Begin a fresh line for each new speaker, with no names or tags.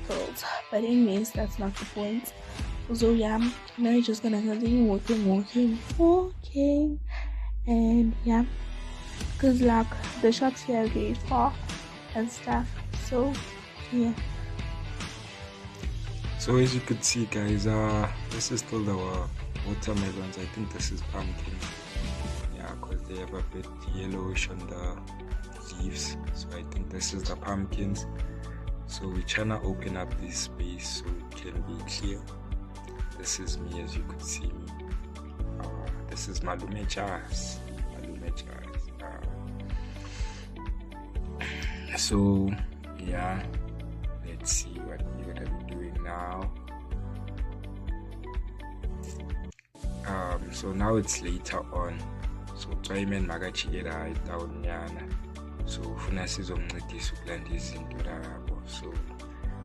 settled. But anyways, that's not the point. So yeah, now you're just gonna continue walking, and yeah, good luck. The shops here are very far and stuff. So yeah.
So as you could see, guys, this is still the watermelons. I think this is pumpkin. Yeah, because they have a bit yellowish on the leaves. So I think this is the pumpkins. So we're trying to open up this space so it can be clear. This is me, as you could see me. This is Malume Charles. So yeah, let's see what we're gonna be doing now. So now it's later on. So Twyman magachigera down yana. So funa sizomncedisa ukulanda izinto lapho. So